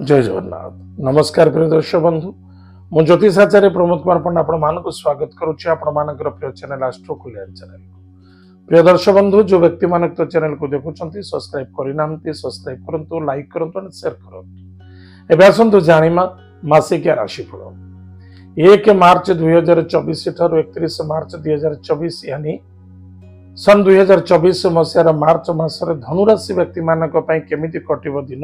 जय जगन्नाथ। नमस्कार प्रिय दर्शक बंधु, मु ज्योतिषाचार्य प्रमोद कुमार पंडा आपण मानक स्वागत करुच्ची आपण मानकर प्रिय चैनल एस्ट्रो कल्याण चैनल को। प्रिय दर्शक बंधु, जो व्यक्ति मानक तो चैनल को देखुछंती सब्सक्राइब करिनांती सब्सक्राइब करंतु, लाइक करंतु और शेयर करंतु। एबे आसंतु जानिमा मासिक राशिफल 1 मार्च 2024 ठारू 31 मार्च 2024 यानी सन 2024 मसीहार मार्च मासरे धनुराशि व्यक्ति मानक पई केमिति कटिबो दिन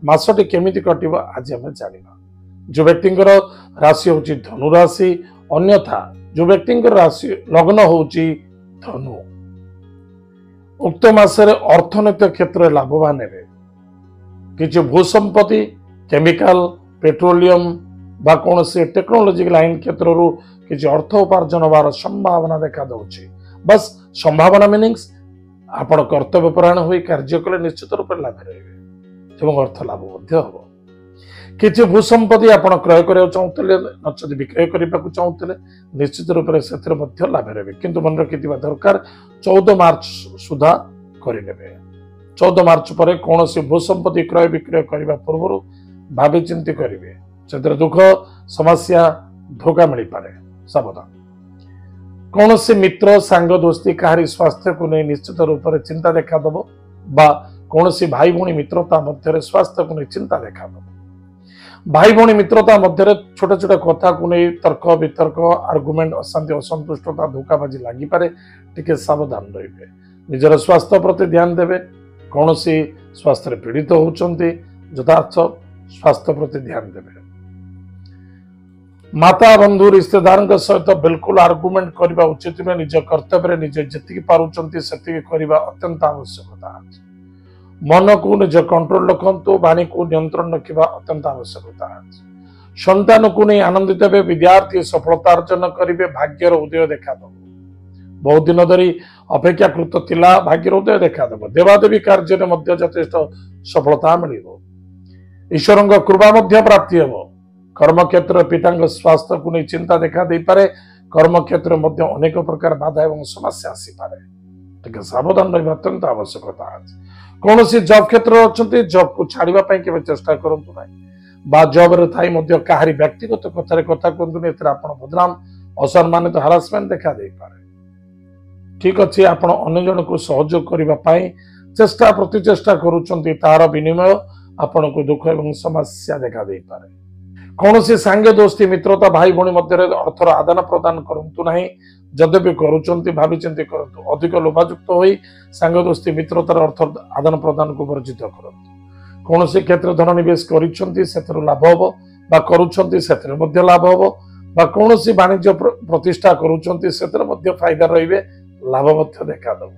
मासटी केमिति कटिबो आज हम जानिबा। जो व्यक्तिंकर राशि होची धनुराशि, अन्यथा जो व्यक्तिंकर राशि लग्न होची धनु, उक्त मासरे अर्थनैतिक क्षेत्र लाभवान हेबे। किछि भूसंपत्ति, केमिकल, पेट्रोलियम बा कोनोसी टेक्नोलॉजी लाइन क्षेत्ररू किछि अर्थ उपार्जन होबार संभावना देखा दउछि। बस संभावना मीनिंग्स आपण कर्तव्यपरायण होई कार्य कले निश्चित रूप लाभ रहिबे एवं अर्थ लाभ मध्य हबो। किछि भूसंपत्ति आपण क्रय करियो चाहुतले नचदि विक्रय करिबाकू चाहुतले निश्चित रूप रे सेतिर मध्य लाभ रहिबे, किंतु मन रखिथिबा दरकार 14 मार्च सुधा करिनेबे। 14 मार्च परे कोनोसी भूसंपत्ति क्रय विक्रय करिबा पूर्वरु भाबी चिंती करिवे, सेतिर दुख समस्या धोखा मिली पारे। सावधान। कौन से मित्र सांग दोस्ती कहारी स्वास्थ्य को नहीं निश्चित रूप से चिंता देखा दब, बा कौन सी भाई भौणी मित्रता मध्य स्वास्थ्य को नहीं चिंता देखा दब। भाई भौणी मित्रता मध्य छोटा छोटा कथा को नहीं तर्क वितर्क आर्गुमेंट अशांति असंतुष्टता धोखाबाजी लगी पारे, टिके सावधान रहिबे। निजर स्वास्थ्य प्रति ध्यान देवे। कौन सी स्वास्थ्य पीड़ित होउचंती यथार्थ स्वास्थ्य प्रति ध्यान देवे। माता बंधु रिश्तेदार सहित बिल्कुल आर्गुमेंट करने उचित नुहे। निज कर्तव्य निजे जी पार्टी से अत्यंत आवश्यकता। मन को निज कंट्रोल रखु, वाणी को नियंत्रण रखा अत्यंत आवश्यकता। संतान को नहीं आनंदित हे। विद्यार्थी सफलता अर्जन करेंगे, भाग्यर उदय देखा दब। बहुत दिन धरी अपेक्षाकृत थिला भाग्यर उदय देखा दब। देवादेवी कार्य यथेष्ट सफलता मिल। ईश्वर कृपा प्राप्ति हे। कर्मक्षेत्र पिता स्वास्थ्य को नहीं चिंता देखा दे पारे। कर्मक्षेत्र अनेक प्रकार बाधा एवं समस्या आसी पारे, टिके सावधान रहिबा अत्यंत आवश्यकता। कौन सी जॉब क्षेत्र अच्छे जॉब को छाड़िबा पई केबे चेष्टा करंतु नाही, बा जॉब रे थाई मध्य काहारी व्यक्तिगत कथा रे कथा करंतु नै। एतरा आपण बदनाम असम्मानित हारासमेंट देखा दे पारे। ठीक अछि, आपण अन्य जन को सहयोग करिबा पई चेष्टा प्रतिचेष्टा करूचंती, तार विनिमय आपण को दुख एवं समस्या देखा दे पारे। कौन सी सांगे दोस्ती मित्रता भाई भौणी मध्य अर्थर आदान प्रदान करंतु नाही। जदि भी करूचंती भावी चिंती करंतु। अधिक लोभायुक्त होई सांग दोस्ती मित्रतार अर्थ आदान प्रदान को वर्जित करंतु। कौन सी क्षेत्र धन निवेश करिसंती सेतिर लाभ हबो, बा करूचंती सेतिर मध्य लाभ हबो, बा कौन सी वाणिज्य प्रतिष्ठा करूचंती सेतिर मध्य फायदा रहिबे, लाभ मध्य देखा दब।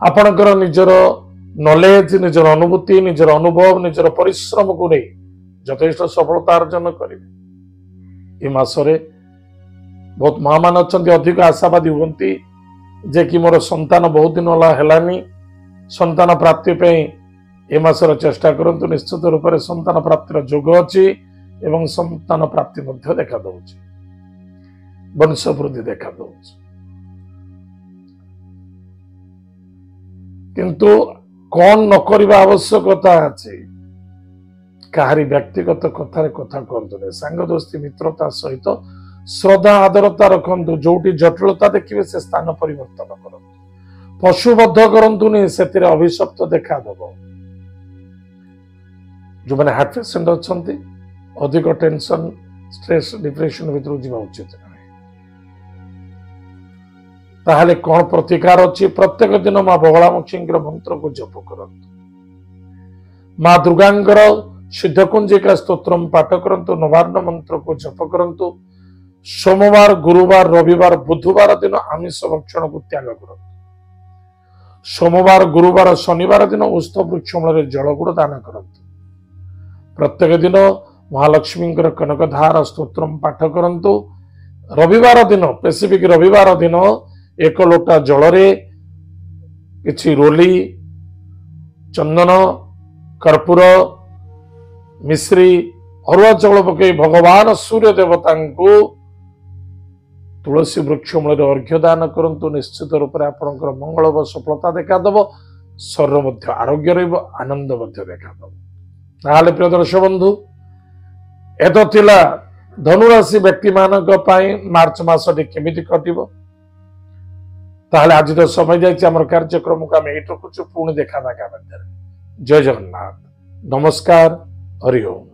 आपनकर निजर नॉलेज, निजर अनुभूति, निजर अनुभव, निजर परिश्रम को नहीं यथेष्ट सफलता अर्जन करेंगे। ये मासरे बहुत माँ मान अच्छा अधिक आशावादी होती जे कि मोर संतान बहुत दिन है संतान प्राप्ति पे ए मासर चेष्टा करंतु। निश्चित रूप से संतान प्राप्तिर जोग अच्छी एवं संतान प्राप्ति मध्य देखा दउछि, वंश वृद्धि देखा दउछि। किंतु कौन न करबा आवश्यकता अछि, काहारी व्यक्तिगत कथा कहतु। सांग दोस्ती मित्रता सहित श्रद्धा आदरता रखु। जोटी जटिलता देखिए से स्थान परिवर्तन करूँ। पशुबद्ध करतु नहीं, से अभिशप्त देखा दब। जो मैंने हार्ट पेसेंट अच्छा अधिक टेंशन स्ट्रेस डिप्रेशन भीतर जावा उचित नहीं। ताहले कौन प्रतिकार अच्छी, प्रत्येक दिन माँ बगलामुखी मंत्र को जप करतु। माँ दुर्गांगर सिद्धकुंजिका स्तोत्र पाठ करंतु। नवार्ण मंत्र को जप करंतु। सोमवार, गुरुवार, रविवार, बुधवार दिन आमिष भक्षण को त्याग करंतु। सोमवार, गुरुवार, शनिवार दिन उष्ठ वृक्ष मूल जलगुड़ दान करंतु। प्रत्येक दिन महालक्ष्मी कनकधार स्तोत्र पाठ करंतु। रविवार दिन स्पेसिफिक रविवार दिन 1 लोटा जलरे किछि रोली, चंदन, कर्पूर, मिश्री, अरुआ चाउल पकई भगवान सूर्य देवता को तुलसी वृक्ष मूल अर्घ्य दान करंतु। निश्चित रूप से आपंकर मंगल व सफलता देखा दब। शरीर मध्य आरोग्य रहिबो, आनंद मध्य देखा दब। ताहले प्रिय दर्शक बंधु एत थिला धनुराशि व्यक्ति मानक मार्च मासटी केमिति कटिबो ताहले आज तो समय जाइए आम कार्यक्रम को आम ये रखुचु पुणी देखा जय जगन्नाथ नमस्कार हरि ओम।